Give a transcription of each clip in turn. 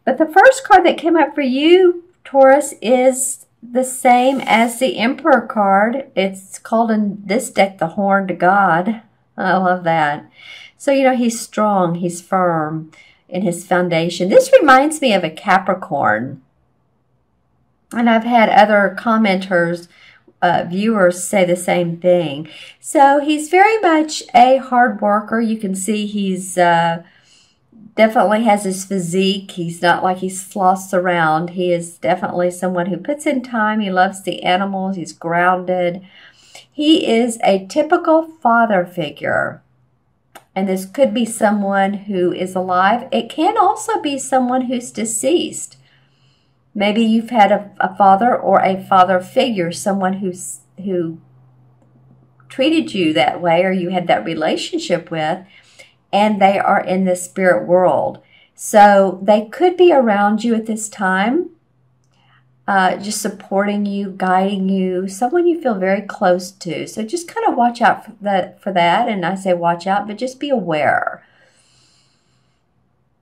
But the first card that came up for you, Taurus, is the same as the Emperor card. It's called in this deck the Horned God. I love that. So, you know, he's strong, he's firm in his foundation. This reminds me of a Capricorn. And I've had other commenters, viewers say the same thing. So he's very much a hard worker. You can see he's definitely has his physique. He's not like he sloths around. He is definitely someone who puts in time. He loves the animals. He's grounded. He is a typical father figure. And this could be someone who is alive. It can also be someone who's deceased. Maybe you've had a father or a father figure, someone who treated you that way or you had that relationship with, and they are in the spirit world. So they could be around you at this time, just supporting you, guiding you, someone you feel very close to. So just kind of watch out for that. And I say watch out, but just be aware.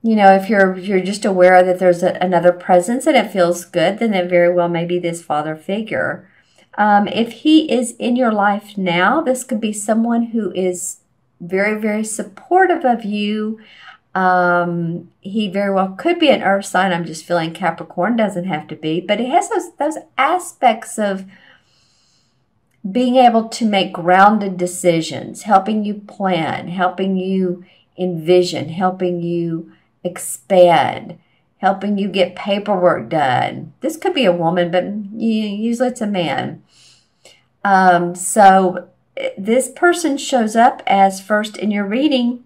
You know, if you're just aware that there's another presence and it feels good, then it very well may be this father figure. If he is in your life now, this could be someone who is very, very supportive of you. He very well could be an earth sign. I'm just feeling Capricorn, doesn't have to be, but it has those aspects of being able to make grounded decisions, helping you plan, helping you envision, helping you expand, helping you get paperwork done. This could be a woman, but usually it's a man. So this person shows up as first in your reading.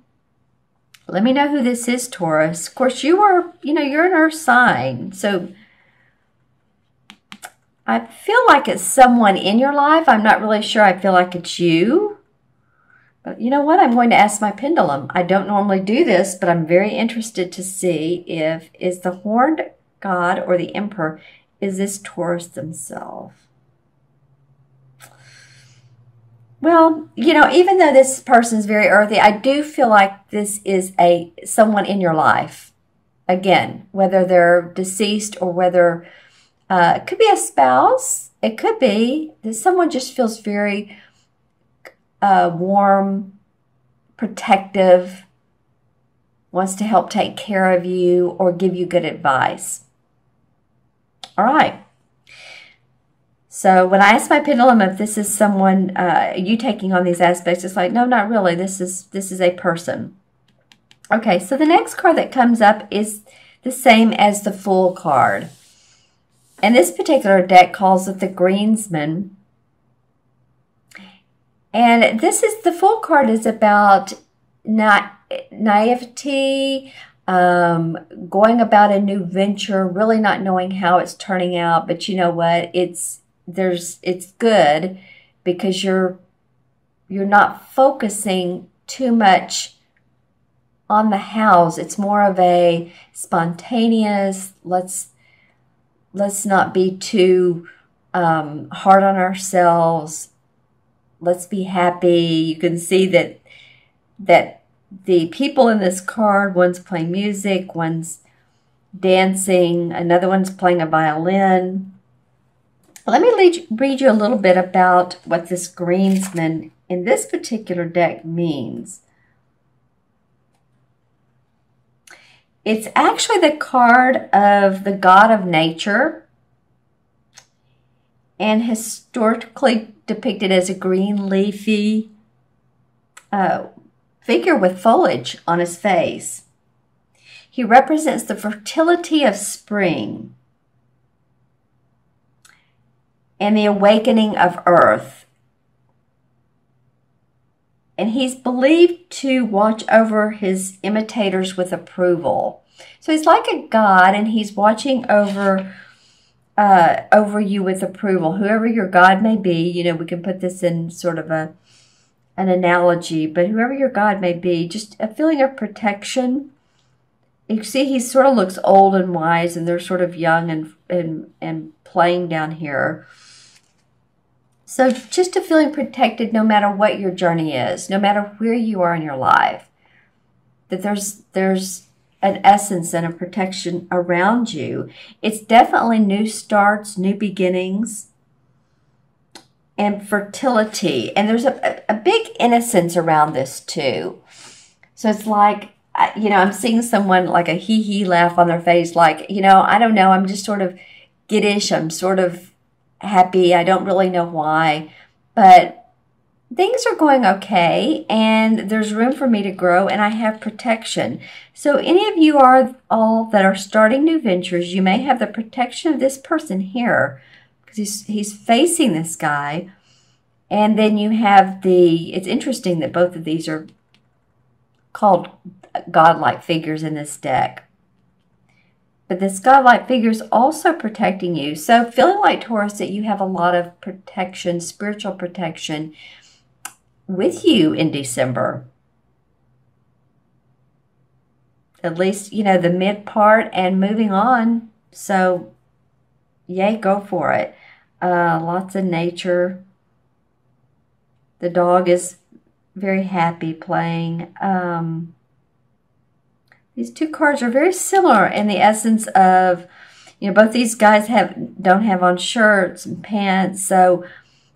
Let me know who this is, Taurus. Of course, you're an earth sign. So I feel like it's someone in your life. I'm not really sure. I feel like it's you. But you know what? I'm going to ask my pendulum. I don't normally do this, but I'm very interested to see if is the Horned God or the Emperor, is this Taurus themselves? Well, you know, even though this person is very earthy, I do feel like this is someone in your life. Again, whether they're deceased or whether it could be a spouse. It could be that someone just feels very warm, protective, wants to help take care of you or give you good advice. All right. So when I ask my pendulum if this is someone, you taking on these aspects, it's like, no, not really. This is a person. Okay, so the next card that comes up is the same as the Fool card. And this particular deck calls it the Greensman. And the Fool card is about naivety, going about a new venture, really not knowing how it's turning out. But you know what? It's good because you're not focusing too much on the hows. It's more of a spontaneous, let's not be too hard on ourselves. Let's be happy. You can see that the people in this card, one's playing music, one's dancing, another one's playing a violin. Let me read you a little bit about what this Greensman in this particular deck means. It's actually the card of the god of nature and historically depicted as a green leafy figure with foliage on his face. He represents the fertility of spring and the awakening of earth. And he's believed to watch over his imitators with approval. So he's like a god, and he's watching over you with approval. Whoever your god may be, you know, we can put this in sort of an analogy, but whoever your god may be, just a feeling of protection. You see, he sort of looks old and wise, and they're sort of young and playing down here. So just a feeling protected no matter what your journey is, no matter where you are in your life. That there's an essence and a protection around you. It's definitely new starts, new beginnings, and fertility. And there's a big innocence around this too. So it's like, you know, I'm seeing someone like a hee-hee laugh on their face, like, you know, I don't know, I'm just sort of giddish, I'm sort of happy, I don't really know why, but things are going okay, and there's room for me to grow, and I have protection. So any of you are all that are starting new ventures, you may have the protection of this person here, because he's facing this guy, and then you have it's interesting that both of these are called godlike figures in this deck. But this godlike figure is also protecting you. So feeling like, Taurus, that you have a lot of protection, spiritual protection with you in December. At least, you know, the mid part and moving on. So, yay, go for it. Lots of nature. The dog is very happy playing. These two cards are very similar in the essence of, you know, both these guys don't have on shirts and pants, so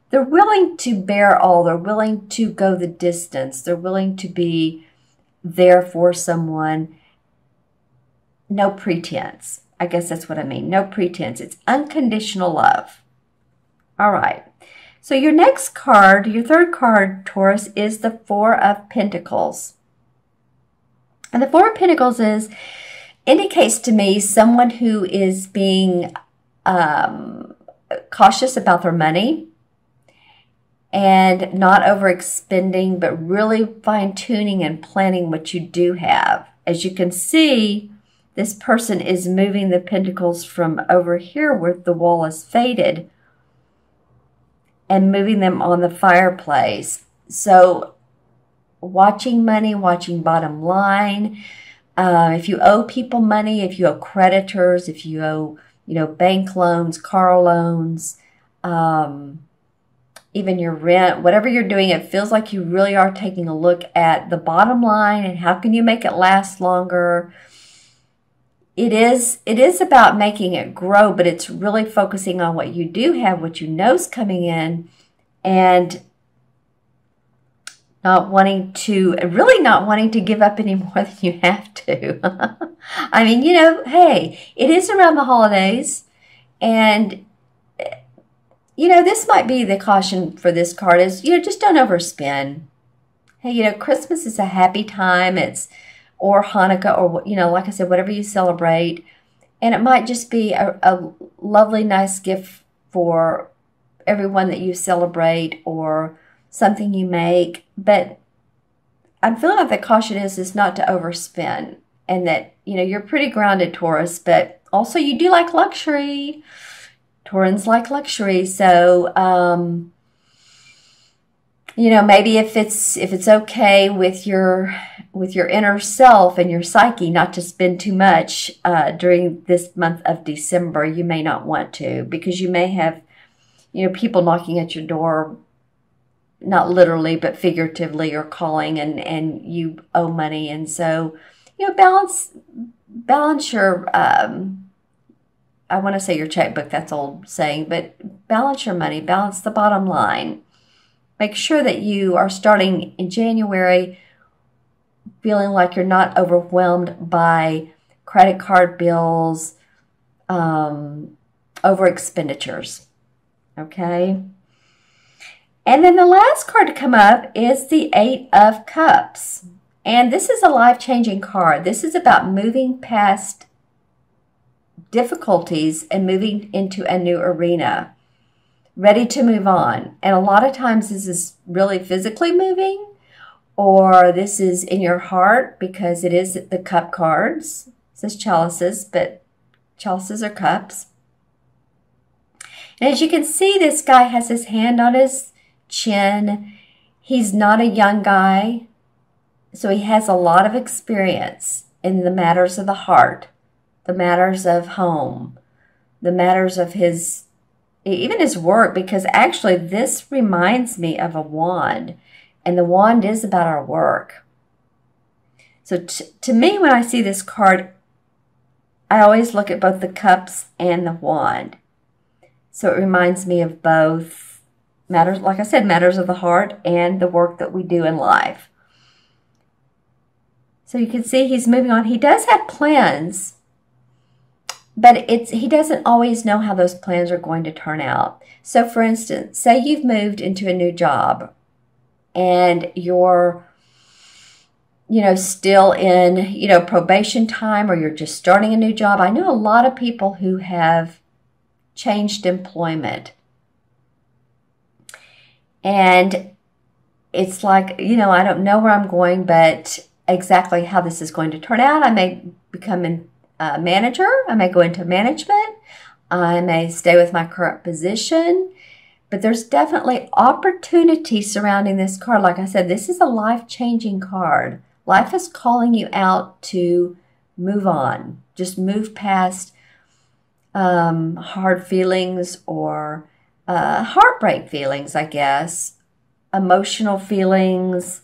they're willing to bear all. They're willing to go the distance. They're willing to be there for someone. No pretense. I guess that's what I mean. No pretense. It's unconditional love. All right. So your next card, your third card, Taurus, is the Four of Pentacles. And the Four of Pentacles indicates to me someone who is being cautious about their money and not overexpending, but really fine-tuning and planning what you do have. As you can see, this person is moving the pentacles from over here where the wall is faded and moving them on the fireplace. So watching money, watching bottom line. If you owe people money, if you owe creditors, if you owe, you know, bank loans, car loans, even your rent, whatever you're doing, it feels like you really are taking a look at the bottom line and how can you make it last longer. It is about making it grow, but it's really focusing on what you do have, what you know is coming in, and really not wanting to give up any more than you have to. I mean, you know, hey, it is around the holidays, and you know, this might be the caution for this card is, you know, just don't overspend. Hey, you know, Christmas is a happy time. Or Hanukkah, or, you know, like I said, whatever you celebrate. And it might just be a lovely, nice gift for everyone that you celebrate or something you make. But I'm feeling like the caution is not to overspend. And that, you know, you're pretty grounded, Taurus, but also you do like luxury. Taurans like luxury. So, you know, maybe if it's okay with your inner self and your psyche not to spend too much during this month of December, you may not want to, because you may have, you know, people knocking at your door, not literally but figuratively, or calling, and you owe money, and so, you know, balance your I want to say your checkbook, that's old saying, but balance your money, balance the bottom line. Make sure that you are starting in January feeling like you're not overwhelmed by credit card bills, over expenditures. Okay? And then the last card to come up is the Eight of Cups. And this is a life-changing card. This is about moving past difficulties and moving into a new arena. Ready to move on. And a lot of times this is really physically moving, or this is in your heart, because it is the cup cards. It says chalices, but chalices are cups. And as you can see, this guy has his hand on his chin. He's not a young guy, so he has a lot of experience in the matters of the heart, the matters of home, the matters of even his work, because actually this reminds me of a wand, and the wand is about our work. So to me, when I see this card, I always look at both the cups and the wand. So it reminds me of both matters, like I said, matters of the heart and the work that we do in life. So you can see he's moving on. He does have plans, but he doesn't always know how those plans are going to turn out. So for instance, say you've moved into a new job and you're, still in, probation time, or you're just starting a new job. I know a lot of people who have changed employment. And it's like, I don't know where I'm going, but exactly how this is going to turn out. I may become a manager. I may go into management. I may stay with my current position. But there's definitely opportunity surrounding this card. Like I said, this is a life-changing card. Life is calling you out to move on. Just move past hard feelings or heartbreak feelings, I guess. Emotional feelings,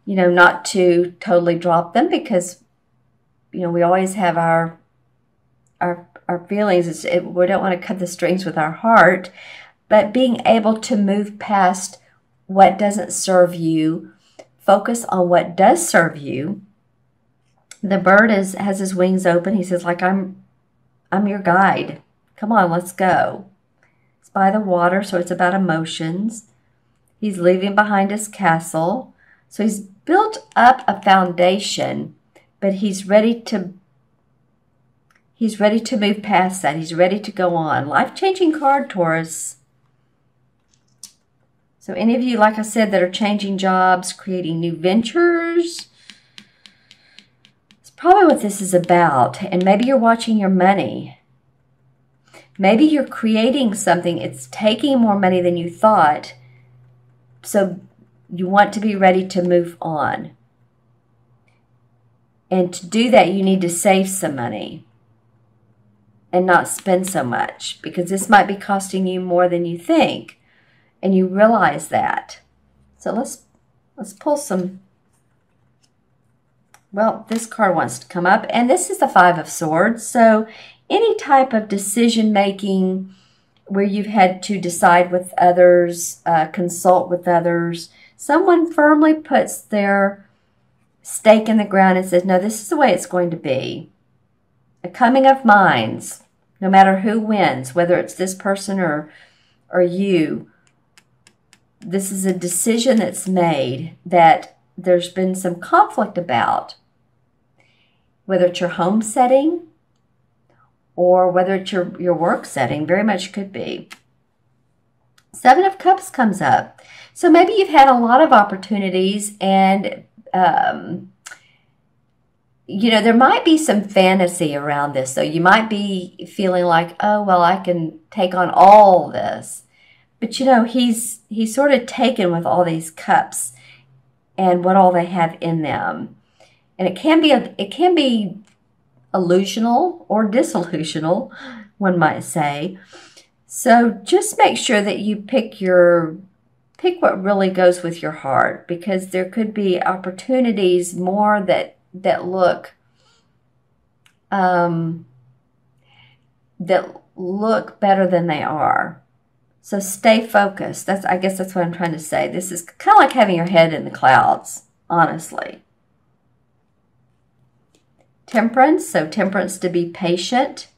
not to totally drop them, because, we always have our feelings. We don't want to cut the strings with our heart. But being able to move past what doesn't serve you, focus on what does serve you. The bird has his wings open. He says, like, I'm your guide. Come on, let's go. It's by the water, so it's about emotions. He's leaving behind his castle. So he's built up a foundation, but he's ready to move past that. He's ready to go on. Life-changing card, Taurus. So any of you, like I said, that are changing jobs, creating new ventures, it's probably what this is about. And maybe you're watching your money. Maybe you're creating something. It's taking more money than you thought. So you want to be ready to move on. And to do that, you need to save some money and not spend so much, because this might be costing you more than you think. And you realize that. So let's pull some. Well, this card wants to come up, and this is the Five of Swords. So any type of decision making where you've had to decide with others, consult with others, someone firmly puts their stake in the ground and says, no, this is the way it's going to be. A coming of minds, no matter who wins, whether it's this person or you. This is a decision that's made that there's been some conflict about, whether it's your home setting or whether it's your work setting. Very much could be. Seven of Cups comes up. So maybe you've had a lot of opportunities, and there might be some fantasy around this. So you might be feeling like, oh, well, I can take on all this. But he's sort of taken with all these cups and what all they have in them. And it can be illusional or disillusional, one might say. So just make sure that you pick what really goes with your heart, because there could be opportunities more that look better than they are. So stay focused. I guess that's what I'm trying to say. This is kind of like having your head in the clouds, honestly. Temperance. So temperance, to be patient.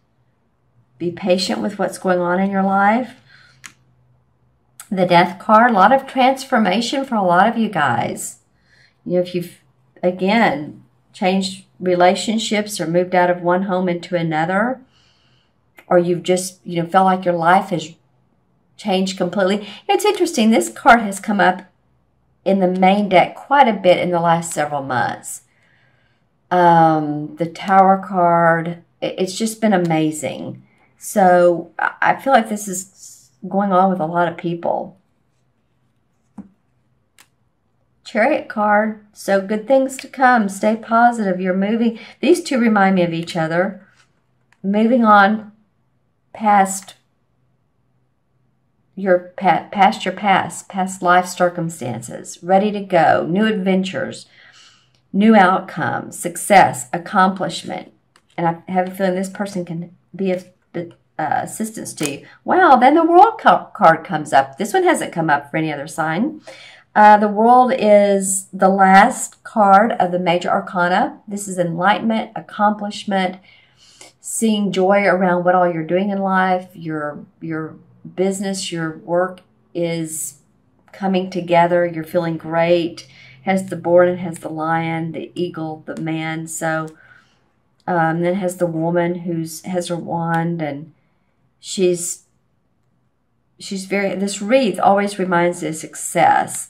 Be patient with what's going on in your life. The Death card. A lot of transformation for a lot of you guys. If you've, again, changed relationships or moved out of one home into another, or you've just, felt like your life has changed completely. It's interesting. This card has come up in the main deck quite a bit in the last several months. The Tower card, it's just been amazing. So I feel like this is going on with a lot of people. Chariot card. So good things to come. Stay positive. You're moving. These two remind me of each other. Moving on past past life circumstances, ready to go, new adventures. new outcome, success, accomplishment. And I have a feeling this person can be of assistance to you. Wow, then the World card comes up. This one hasn't come up for any other sign. The World is the last card of the major arcana. This is enlightenment, accomplishment, seeing joy around what all you're doing in life. Your business, your work is coming together. You're feeling great. Has the boar and has the lion, the eagle, the man. So then has the woman has her wand, and she's very, this wreath always reminds you of success.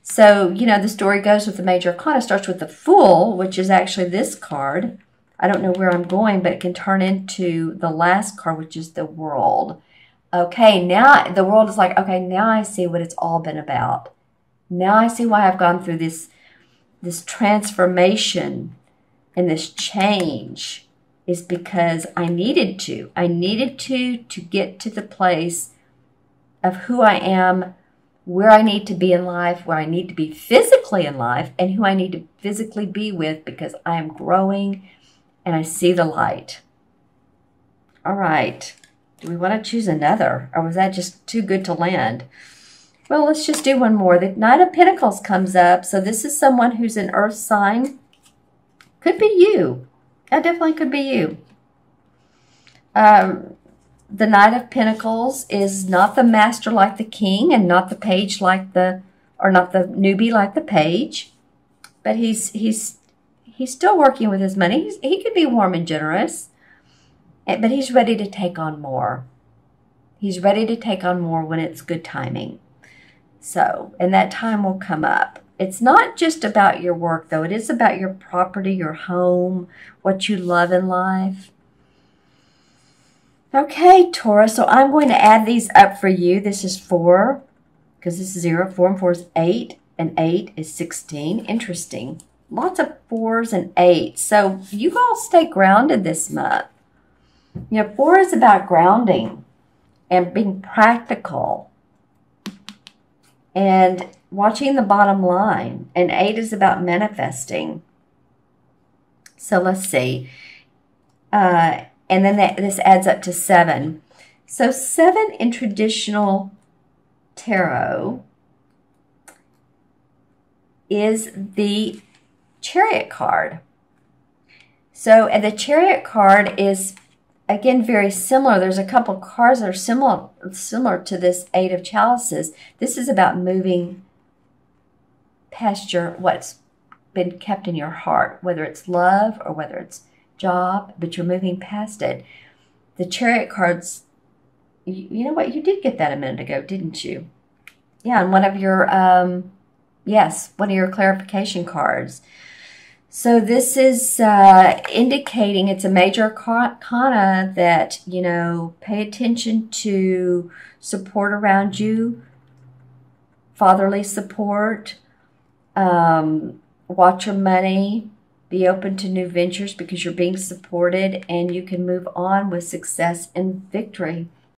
So, you know, the story goes with the major arcana, starts with the Fool, which is actually this card. I don't know where I'm going, but it can turn into the last card, which is the World. Okay, now the World is like, okay, now I see what it's all been about. Now I see why I've gone through this transformation and this change is because I needed to. I needed to get to the place of who I am, where I need to be in life, where I need to be physically in life, and who I need to physically be with because I am growing and I see the light. All right. Do we want to choose another? Or was that just too good to land? Well, let's just do one more. The Knight of Pentacles comes up. So this is someone who's an earth sign. Could be you. That definitely could be you. The Knight of Pentacles is not the master like the king and not the page like the, or not the newbie like the page. But he's still working with his money. He could be warm and generous. But he's ready to take on more. He's ready to take on more when it's good timing. So, and that time will come up. It's not just about your work, though. It is about your property, your home, what you love in life. Okay, Taurus, so I'm going to add these up for you. This is 4, because this is 0. 4 and 4 is 8, and 8 is 16. Interesting. Lots of 4s and 8s. So you all stay grounded this month. You know, 4 is about grounding and being practical and watching the bottom line. And 8 is about manifesting. So let's see. And then this adds up to 7. So 7 in traditional tarot is the Chariot card. So, and the Chariot card is, again, very similar. There's a couple cards that are similar to this 8 of Chalices. This is about moving past what's been kept in your heart, whether it's love or whether it's job, but you're moving past it. The Chariot cards, you know what? You did get that a minute ago, didn't you? Yeah, and one of your, yes, one of your clarification cards. So this is indicating it's a major arcana that, you know, pay attention to support around you, fatherly support, watch your money, be open to new ventures because you're being supported and you can move on with success and victory.